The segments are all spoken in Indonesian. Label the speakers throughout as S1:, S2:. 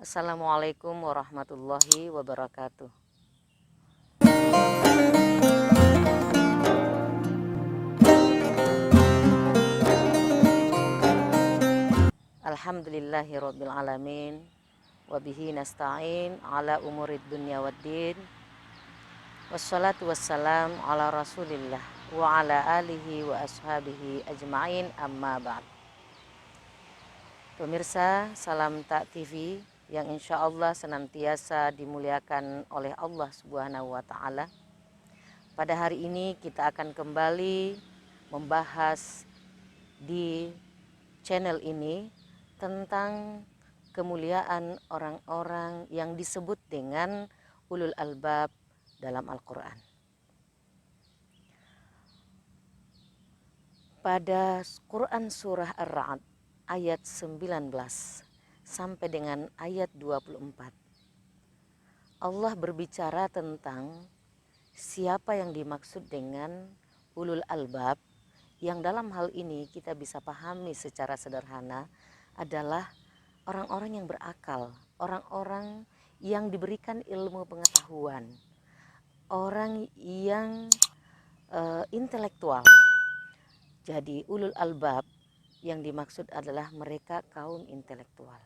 S1: Assalamualaikum warahmatullahi wabarakatuh. Alhamdulillahirabbil alamin wa bihi nasta'in ala umurid dunya waddin. Wassalatu wassalam ala Rasulillah wa ala alihi wa ashabihi ajmain, amma ba'd. Pemirsa Salam Tak TV yang insya Allah senantiasa dimuliakan oleh Allah Subhanahu wa Ta'ala. Pada hari ini kita akan kembali membahas di channel ini tentang kemuliaan orang-orang yang disebut dengan ulul albab dalam Al-Quran. Pada Quran surah Ar-Ra'd ayat 19 sampai dengan ayat 24, Allah berbicara tentang siapa yang dimaksud dengan ulul albab, yang dalam hal ini kita bisa pahami secara sederhana adalah orang-orang yang berakal, orang-orang yang diberikan ilmu pengetahuan, orang yang intelektual. Jadi ulul albab yang dimaksud adalah mereka kaum intelektual.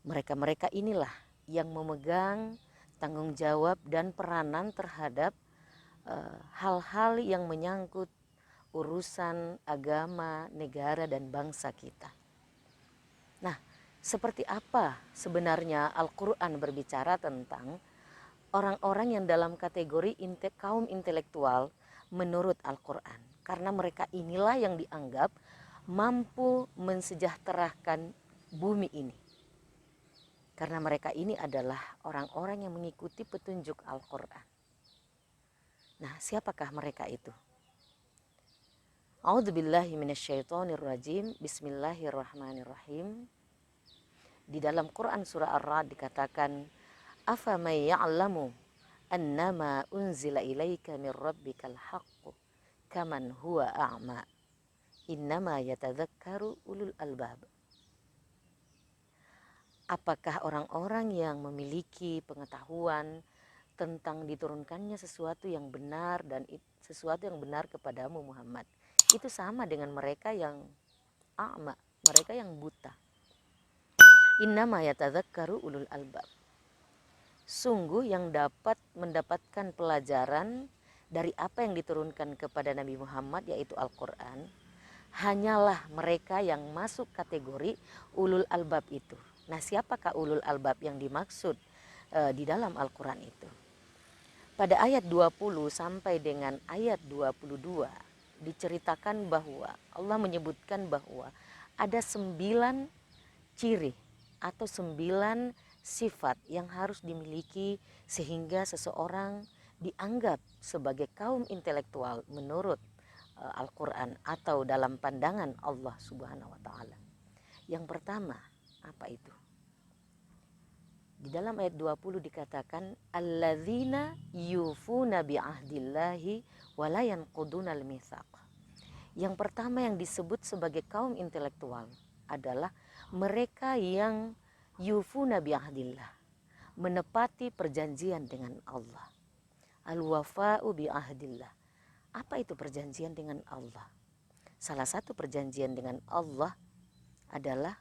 S1: Mereka-mereka inilah yang memegang tanggung jawab dan peranan terhadap hal-hal yang menyangkut urusan agama, negara, dan bangsa kita. Nah, seperti apa sebenarnya Al-Quran berbicara tentang orang-orang yang dalam kategori kaum intelektual menurut Al-Quran? Karena mereka inilah yang dianggap mampu mensejahterakan bumi ini. Karena mereka ini adalah orang-orang yang mengikuti petunjuk Al-Quran. Nah, siapakah mereka itu? A'udzubillahi minasyaitonirrajim. Bismillahirrahmanirrahim. Di dalam Quran surah Ar-Ra'd dikatakan, "Afamay ya'lamu annama unzila ilaika min rabbikal haqqu kaman huwa a'ma. Innama yatadzakkaru ulul albab." Apakah orang-orang yang memiliki pengetahuan tentang diturunkannya sesuatu yang benar dan sesuatu yang benar kepadamu Muhammad itu sama dengan mereka yang a'ma, mereka yang buta? Innama yatadzakkaru ulul albab. Sungguh yang dapat mendapatkan pelajaran dari apa yang diturunkan kepada Nabi Muhammad, yaitu Al-Quran, hanyalah mereka yang masuk kategori ulul albab itu. Nah, siapakah ulul albab yang dimaksud di dalam Al-Quran itu? Pada ayat 20 sampai dengan ayat 22 diceritakan bahwa Allah menyebutkan bahwa ada 9 ciri atau 9 sifat yang harus dimiliki sehingga seseorang dianggap sebagai kaum intelektual menurut Al-Quran atau dalam pandangan Allah Subhanahu wa Ta'ala. Yang pertama, apa itu? Di dalam ayat 20 dikatakan, alladzina yufuna bi'ahdillahi wa la yanqudunal mitsaq. Yang pertama yang disebut sebagai kaum intelektual adalah mereka yang yufuna bi'ahdillah, menepati perjanjian dengan Allah. Al-wafa'u bi'ahdillah. Apa itu perjanjian dengan Allah? Salah satu perjanjian dengan Allah adalah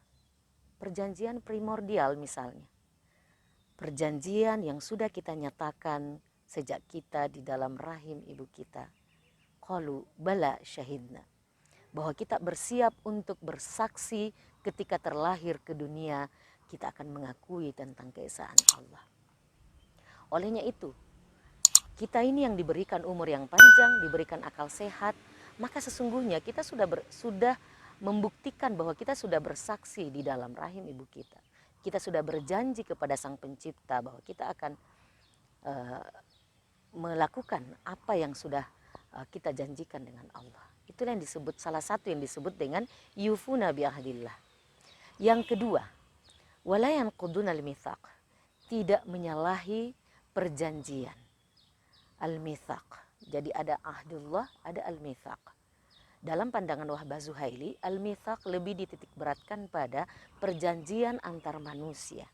S1: perjanjian primordial misalnya. Perjanjian yang sudah kita nyatakan sejak kita di dalam rahim ibu kita. Qalu bala syahidna. Bahwa kita bersiap untuk bersaksi ketika terlahir ke dunia, kita akan mengakui tentang keesaan Allah. Olehnya itu, kita ini yang diberikan umur yang panjang, diberikan akal sehat, maka sesungguhnya kita sudah membuktikan bahwa kita sudah bersaksi di dalam rahim ibu kita. Kita sudah berjanji kepada Sang Pencipta bahwa kita akan melakukan apa yang sudah kita janjikan dengan Allah. Itulah yang disebut, salah satu yang disebut dengan yufuna bi'ahdillah. Yang kedua, wala yanqudunal mitsaq, tidak menyalahi perjanjian. Al-mitsaq. Jadi ada ahdullah, ada al-mitsaq. Dalam pandangan Wahbah Zuhaili, al-mitsaq lebih dititik beratkan pada perjanjian antar manusia.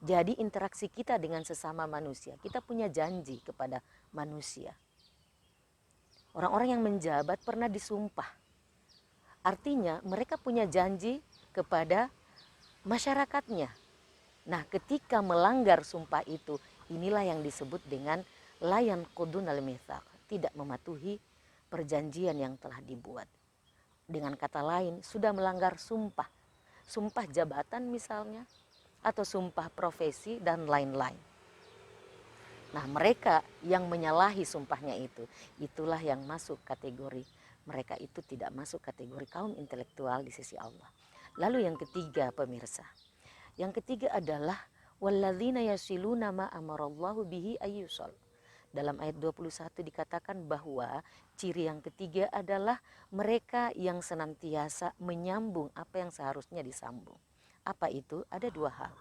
S1: Jadi interaksi kita dengan sesama manusia, kita punya janji kepada manusia. Orang-orang yang menjabat pernah disumpah. Artinya mereka punya janji kepada masyarakatnya. Nah, ketika melanggar sumpah itu, inilah yang disebut dengan layan qudun al-mitsaq, tidak mematuhi perjanjian yang telah dibuat. Dengan kata lain, sudah melanggar sumpah. Sumpah jabatan misalnya, atau sumpah profesi dan lain-lain. Nah, mereka yang menyalahi sumpahnya itu, itulah yang masuk kategori, mereka itu tidak masuk kategori kaum intelektual di sisi Allah. Lalu yang ketiga, pemirsa. Yang ketiga adalah walladzina yasiluna ma amarallahu bihi ayyusal. Dalam ayat 21 dikatakan bahwa ciri yang ketiga adalah mereka yang senantiasa menyambung apa yang seharusnya disambung. Apa itu? Ada dua hal.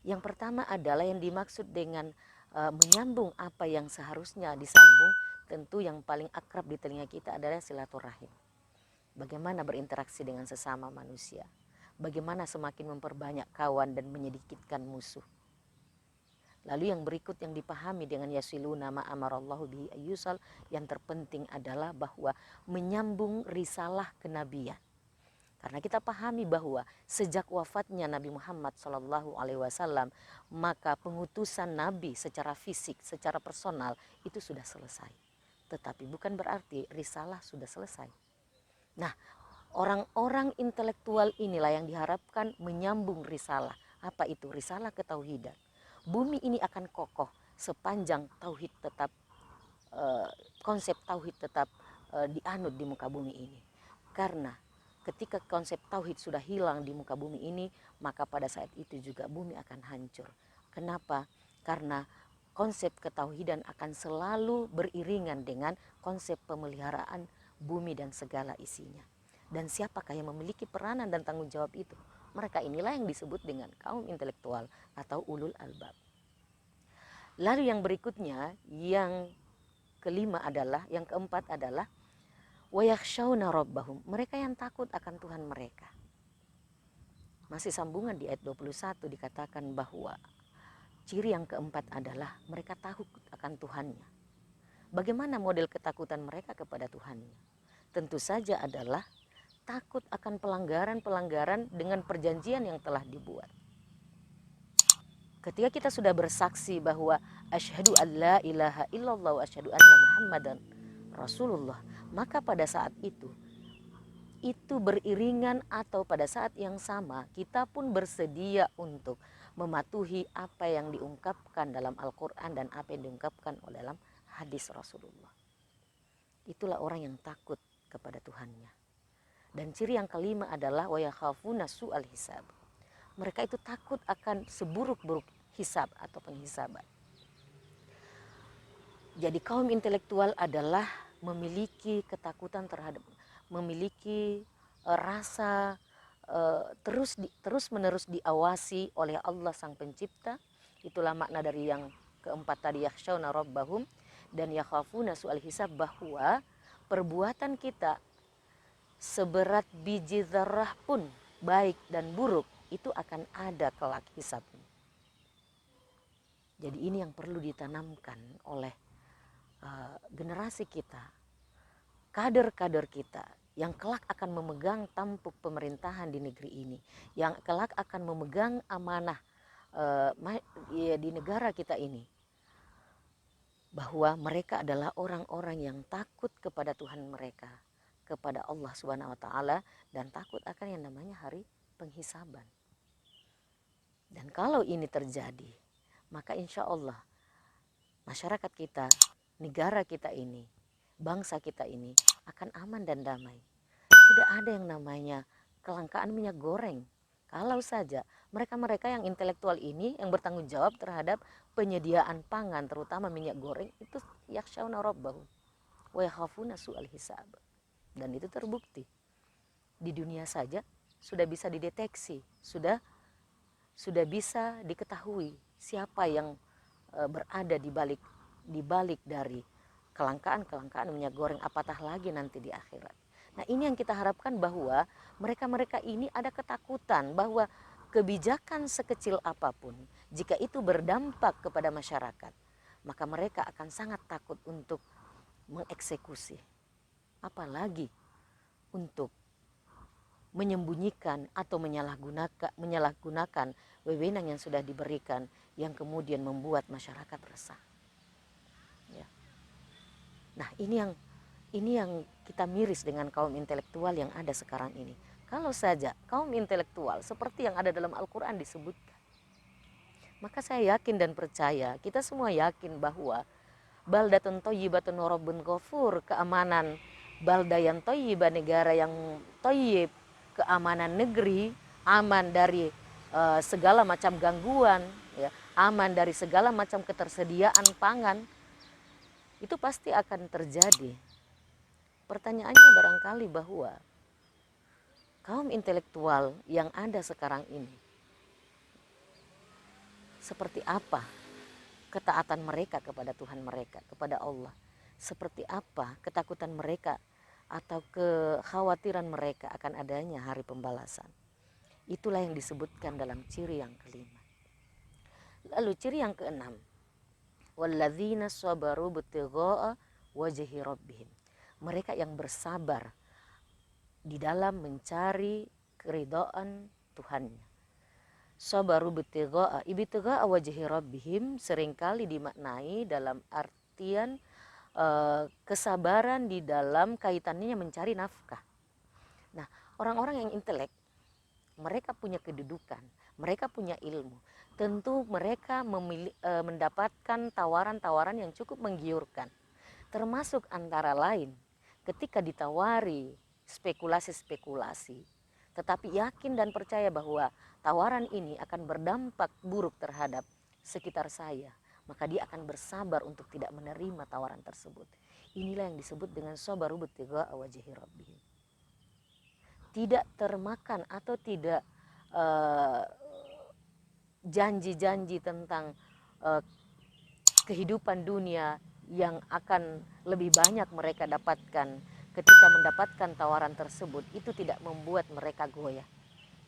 S1: Yang pertama adalah yang dimaksud dengan menyambung apa yang seharusnya disambung, tentu yang paling akrab di telinga kita adalah silaturahim. Bagaimana berinteraksi dengan sesama manusia, bagaimana semakin memperbanyak kawan dan menyedikitkan musuh. Lalu yang berikut yang dipahami dengan yasiluna ma amarallahu bihi ayyusal, yang terpenting adalah bahwa menyambung risalah kenabian. Karena kita pahami bahwa sejak wafatnya Nabi Muhammad SAW, maka pengutusan Nabi secara fisik, secara personal itu sudah selesai. Tetapi bukan berarti risalah sudah selesai. Nah, orang-orang intelektual inilah yang diharapkan menyambung risalah. Apa itu? Risalah ketauhidan. Bumi ini akan kokoh sepanjang tauhid tetap, konsep tauhid tetap dianut di muka bumi ini. Karena ketika konsep tauhid sudah hilang di muka bumi ini, maka pada saat itu juga bumi akan hancur. Kenapa? Karena konsep ketauhidan akan selalu beriringan dengan konsep pemeliharaan bumi dan segala isinya. Dan siapakah yang memiliki peranan dan tanggung jawab itu? Mereka inilah yang disebut dengan kaum intelektual atau ulul albab. Lalu yang berikutnya, yang kelima adalah, yang keempat adalah wayakhshawna rabbahum, mereka yang takut akan Tuhan mereka. Masih sambungan di ayat 21 dikatakan bahwa ciri yang keempat adalah mereka takut akan Tuhannya. Bagaimana model ketakutan mereka kepada Tuhannya? Tentu saja adalah takut akan pelanggaran-pelanggaran dengan perjanjian yang telah dibuat. Ketika kita sudah bersaksi bahwa asyhadu an la ilaha illallah wa asyhadu anna muhammadan rasulullah, maka pada saat itu beriringan atau pada saat yang sama kita pun bersedia untuk mematuhi apa yang diungkapkan dalam Al-Quran dan apa yang diungkapkan dalam hadis Rasulullah. Itulah orang yang takut kepada Tuhannya. Dan ciri yang kelima adalah wa yakhafuna su'al hisab. Mereka itu takut akan seburuk-buruk hisab atau penghisaban. Jadi kaum intelektual adalah memiliki ketakutan terhadap, memiliki rasa terus menerus diawasi oleh Allah Sang Pencipta. Itulah makna dari yang keempat tadi, yakhshawna rabbahum dan yakhafuna su'al hisab, bahwa perbuatan kita seberat biji zarrah pun, baik dan buruk, itu akan ada kelak hisabnya. Jadi ini yang perlu ditanamkan oleh generasi kita, kader-kader kita yang kelak akan memegang tampuk pemerintahan di negeri ini, yang kelak akan memegang amanah di negara kita ini, bahwa mereka adalah orang-orang yang takut kepada Tuhan mereka, kepada Allah Subhanahu wa taala, dan takut akan yang namanya hari penghisaban. Dan kalau ini terjadi, maka insya Allah masyarakat kita, negara kita ini, bangsa kita ini akan aman dan damai. Tidak ada yang namanya kelangkaan minyak goreng. Kalau saja mereka-mereka yang intelektual ini yang bertanggung jawab terhadap penyediaan pangan, terutama minyak goreng, itu yakhshawna rabbahum wa yakhafuna su'al hisab. Dan itu terbukti. Di dunia saja sudah bisa dideteksi, sudah bisa diketahui siapa yang berada di balik dari kelangkaan minyak goreng, apatah lagi nanti di akhirat. Nah ini yang kita harapkan, bahwa mereka-mereka ini ada ketakutan bahwa kebijakan sekecil apapun, jika itu berdampak kepada masyarakat, maka mereka akan sangat takut untuk mengeksekusi. Apalagi untuk menyembunyikan atau menyalahgunakan wewenang yang sudah diberikan, yang kemudian membuat masyarakat resah. Ya. Nah ini yang kita miris dengan kaum intelektual yang ada sekarang ini. Kalau saja kaum intelektual seperti yang ada dalam Al-Quran disebutkan, maka saya yakin dan percaya, kita semua yakin bahwa baldatun thayyibatun wa rabbun ghafur, keamanan balda yang thayyibah, negara yang thayyib, keamanan negeri, aman dari segala macam gangguan, ya, aman dari segala macam ketersediaan pangan, itu pasti akan terjadi. Pertanyaannya barangkali bahwa kaum intelektual yang ada sekarang ini, seperti apa ketaatan mereka kepada Tuhan mereka, kepada Allah? Seperti apa ketakutan mereka atau kekhawatiran mereka akan adanya hari pembalasan? Itulah yang disebutkan dalam ciri yang kelima. Lalu ciri yang keenam, walladzina sabaru btigha'a wajhi rabbihim. Mereka yang bersabar di dalam mencari keridhaan Tuhannya. Sabaru ibtigha'a wajhi rabbihim seringkali dimaknai dalam artian kesabaran di dalam kaitannya mencari nafkah. Nah, orang-orang yang intelek, mereka punya kedudukan, mereka punya ilmu. Tentu mereka mendapatkan tawaran-tawaran yang cukup menggiurkan. Termasuk antara lain ketika ditawari spekulasi-spekulasi, tetapi yakin dan percaya bahwa tawaran ini akan berdampak buruk terhadap sekitar saya, maka dia akan bersabar untuk tidak menerima tawaran tersebut. Inilah yang disebut dengan sabaru btigha'a wajhi rabbihim. Tidak termakan atau tidak janji-janji tentang kehidupan dunia yang akan lebih banyak mereka dapatkan ketika mendapatkan tawaran tersebut, itu tidak membuat mereka goyah.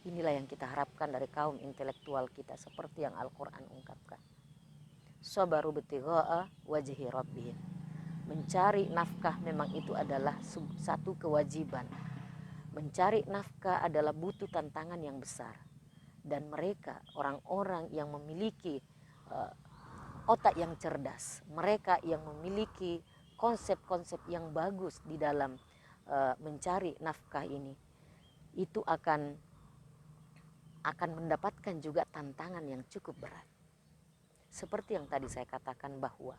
S1: Inilah yang kita harapkan dari kaum intelektual kita, seperti yang Al-Quran ungkapkan. Sabaru btigha'a wajhi rabbihim. Mencari nafkah memang itu adalah satu kewajiban. Mencari nafkah adalah butuh tantangan yang besar. Dan mereka, orang-orang yang memiliki otak yang cerdas, mereka yang memiliki konsep-konsep yang bagus di dalam mencari nafkah ini, itu akan mendapatkan juga tantangan yang cukup berat. Seperti yang tadi saya katakan, bahwa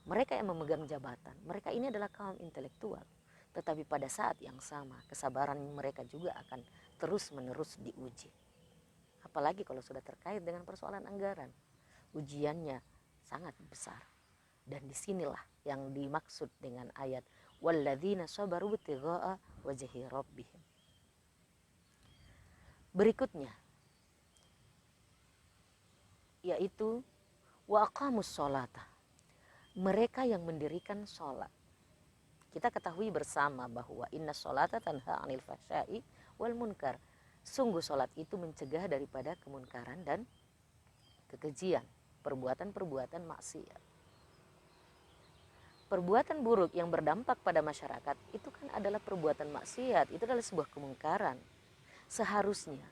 S1: mereka yang memegang jabatan, mereka ini adalah kaum intelektual, tetapi pada saat yang sama kesabaran mereka juga akan terus-menerus diuji. Apalagi kalau sudah terkait dengan persoalan anggaran, ujiannya sangat besar. Dan disinilah yang dimaksud dengan ayat walladzina sabaru btigha'a wajhi rabbihim. Berikutnya yaitu wa aqamus sholata, mereka yang mendirikan sholat. Kita ketahui bersama bahwa inna sholata tanha 'anil fahsya'i wal munkar. Sungguh sholat itu mencegah daripada kemunkaran dan kekejian, perbuatan-perbuatan maksiat. Perbuatan buruk yang berdampak pada masyarakat itu kan adalah perbuatan maksiat, itu adalah sebuah kemungkaran. Seharusnya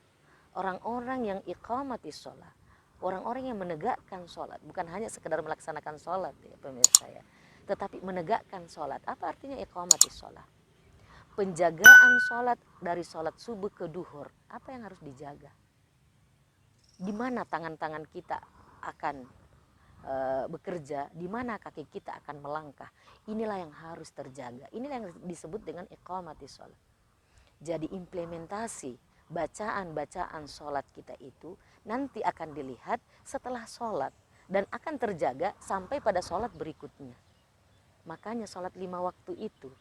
S1: orang-orang yang iqamatis sholat, orang-orang yang menegakkan sholat, bukan hanya sekedar melaksanakan sholat ya pemirsa ya, tetapi menegakkan sholat. Apa artinya iqamatis sholat? Penjagaan sholat dari sholat subuh ke duhur. Apa yang harus dijaga? Di mana tangan-tangan kita akan bekerja, di mana kaki kita akan melangkah. Inilah yang harus terjaga. Inilah yang disebut dengan iqamatis sholat. Jadi implementasi bacaan-bacaan sholat kita itu nanti akan dilihat setelah sholat dan akan terjaga sampai pada sholat berikutnya. Makanya sholat 5 waktu itu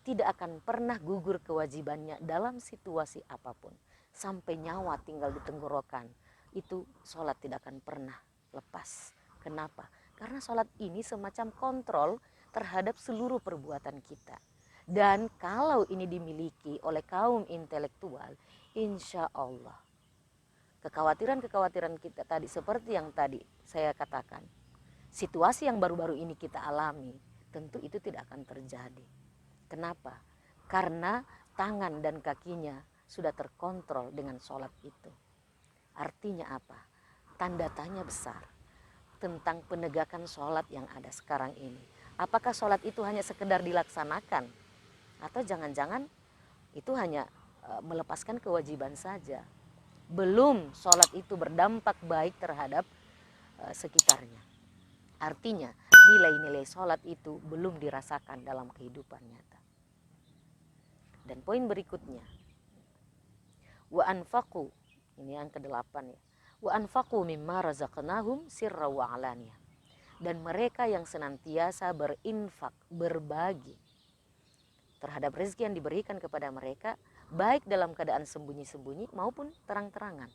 S1: tidak akan pernah gugur kewajibannya dalam situasi apapun. Sampai nyawa tinggal di tenggorokan, itu sholat tidak akan pernah lepas. Kenapa? Karena sholat ini semacam kontrol terhadap seluruh perbuatan kita. Dan kalau ini dimiliki oleh kaum intelektual, insya Allah kekhawatiran-kekhawatiran kita tadi seperti yang tadi saya katakan, situasi yang baru-baru ini kita alami, tentu itu tidak akan terjadi. Kenapa? Karena tangan dan kakinya sudah terkontrol dengan sholat itu. Artinya apa? Tanda tanya besar tentang penegakan sholat yang ada sekarang ini. Apakah sholat itu hanya sekedar dilaksanakan? Atau jangan-jangan itu hanya melepaskan kewajiban saja? Belum sholat itu berdampak baik terhadap sekitarnya. Artinya nilai-nilai sholat itu belum dirasakan dalam kehidupan nyata. Dan poin berikutnya, wa anfaqu, ini yang ke-8 ya. Wa anfaqu mimma razaqnahum sirra wa alaniyah. Dan mereka yang senantiasa berinfak, berbagi terhadap rezeki yang diberikan kepada mereka, baik dalam keadaan sembunyi-sembunyi maupun terang-terangan.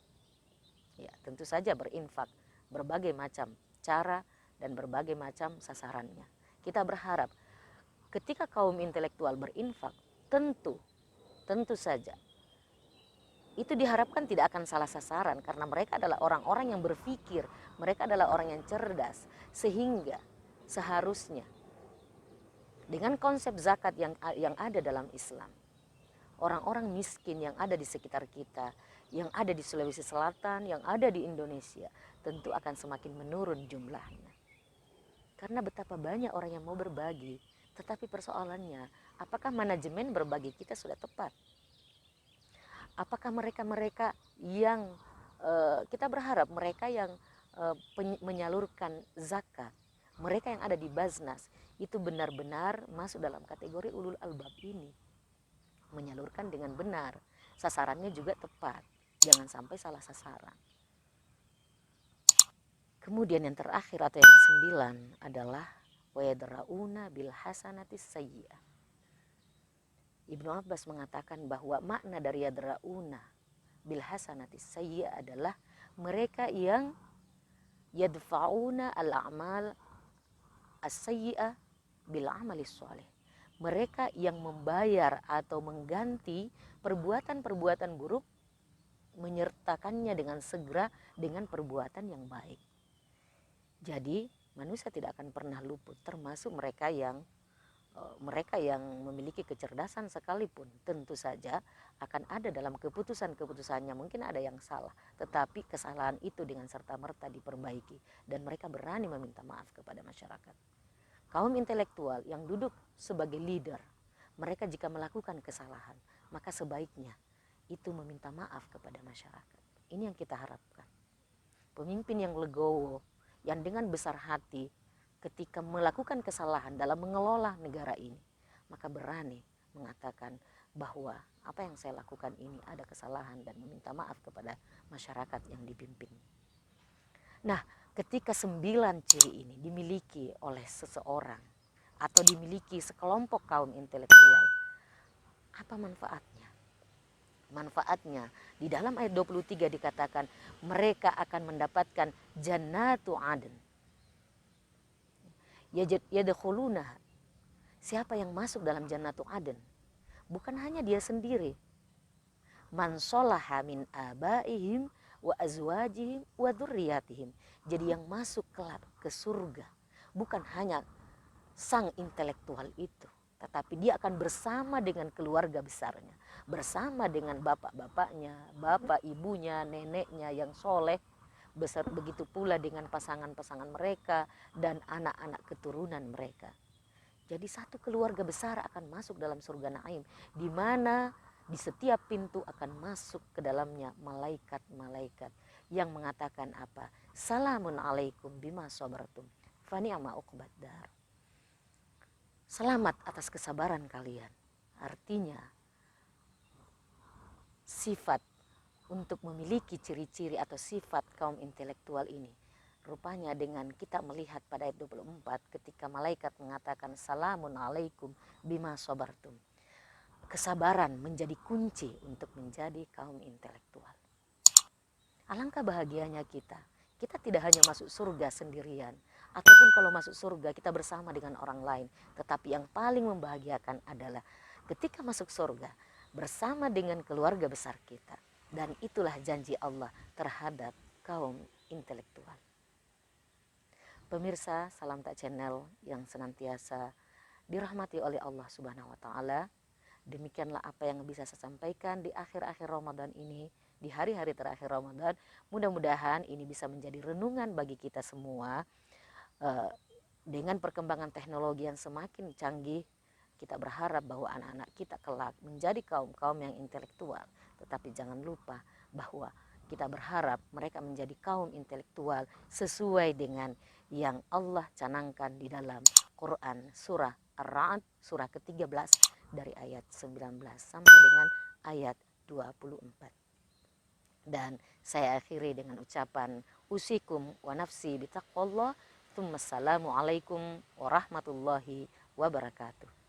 S1: Ya, tentu saja berinfak, berbagai macam cara dan berbagai macam sasarannya. Kita berharap ketika kaum intelektual berinfak, tentu saja itu diharapkan tidak akan salah sasaran, karena mereka adalah orang-orang yang berpikir, mereka adalah orang yang cerdas, sehingga seharusnya dengan konsep zakat yang ada dalam Islam, orang-orang miskin yang ada di sekitar kita, yang ada di Sulawesi Selatan, yang ada di Indonesia, tentu akan semakin menurun jumlahnya. Karena betapa banyak orang yang mau berbagi, tetapi persoalannya, apakah manajemen berbagi kita sudah tepat? Apakah mereka-mereka yang kita berharap mereka yang menyalurkan zakat, mereka yang ada di Baznas, itu benar-benar masuk dalam kategori ulul albab ini, menyalurkan dengan benar, sasarannya juga tepat, jangan sampai salah sasaran. Kemudian yang terakhir atau yang ke-9 adalah wa yadrauna bil hasanatis sayyi'ah. Ibnu Abbas mengatakan bahwa makna dari yadrauna bil hasanatis sayyi'ah adalah mereka yang yadfa'una al-a'mal as-sayyi'ah bil amalis sholih. Mereka yang membayar atau mengganti perbuatan-perbuatan buruk, menyertakannya dengan segera dengan perbuatan yang baik. Jadi manusia tidak akan pernah luput, termasuk mereka yang memiliki kecerdasan sekalipun, tentu saja akan ada dalam keputusan-keputusannya, mungkin ada yang salah, tetapi kesalahan itu dengan serta-merta diperbaiki dan mereka berani meminta maaf kepada masyarakat. Kaum intelektual yang duduk sebagai leader, mereka jika melakukan kesalahan, maka sebaiknya itu meminta maaf kepada masyarakat. Ini yang kita harapkan. Pemimpin yang legowo, yang dengan besar hati ketika melakukan kesalahan dalam mengelola negara ini, maka berani mengatakan bahwa apa yang saya lakukan ini ada kesalahan dan meminta maaf kepada masyarakat yang dipimpin. Nah, ketika 9 ciri ini dimiliki oleh seseorang atau dimiliki sekelompok kaum intelektual, apa manfaatnya? Manfaatnya di dalam ayat 23 dikatakan mereka akan mendapatkan jannatu adn. Yadkhuluna. Siapa yang masuk dalam jannatu adn? Bukan hanya dia sendiri. Man sholaha min abaihim wa azwajihim wa dzurriyyatihim. Jadi yang masuk kelak ke surga bukan hanya sang intelektual itu, tetapi dia akan bersama dengan keluarga besarnya, bersama dengan bapak-bapaknya, bapak ibunya, neneknya yang soleh, begitu pula dengan pasangan-pasangan mereka dan anak-anak keturunan mereka. Jadi satu keluarga besar akan masuk dalam surga Naim, di mana di setiap pintu akan masuk ke dalamnya malaikat-malaikat yang mengatakan apa? Salamun alaikum bima sabartum fa ni'ma uqbad dar. Selamat atas kesabaran kalian. Artinya sifat untuk memiliki ciri-ciri atau sifat kaum intelektual ini, rupanya dengan kita melihat pada ayat 24 ketika malaikat mengatakan salamun alaikum bima sabartum. Kesabaran menjadi kunci untuk menjadi kaum intelektual. Alangkah bahagianya kita. Kita tidak hanya masuk surga sendirian, ataupun kalau masuk surga kita bersama dengan orang lain, tetapi yang paling membahagiakan adalah ketika masuk surga bersama dengan keluarga besar kita. Dan itulah janji Allah terhadap kaum intelektual. Pemirsa Salam Tak Channel yang senantiasa dirahmati oleh Allah Subhanahu wa taala. Demikianlah apa yang bisa saya sampaikan di akhir-akhir Ramadan ini, di hari-hari terakhir Ramadan. Mudah-mudahan ini bisa menjadi renungan bagi kita semua. Dengan perkembangan teknologi yang semakin canggih, kita berharap bahwa anak-anak kita kelak menjadi kaum-kaum yang intelektual. Tetapi jangan lupa bahwa kita berharap mereka menjadi kaum intelektual sesuai dengan yang Allah canangkan di dalam Quran surah Ar-Ra'd surah ke-13 dari ayat 19 sampai dengan ayat 24. Dan saya akhiri dengan ucapan usikum wa nafsi bitaqwallah. Assalamualaikum warahmatullahi wabarakatuh.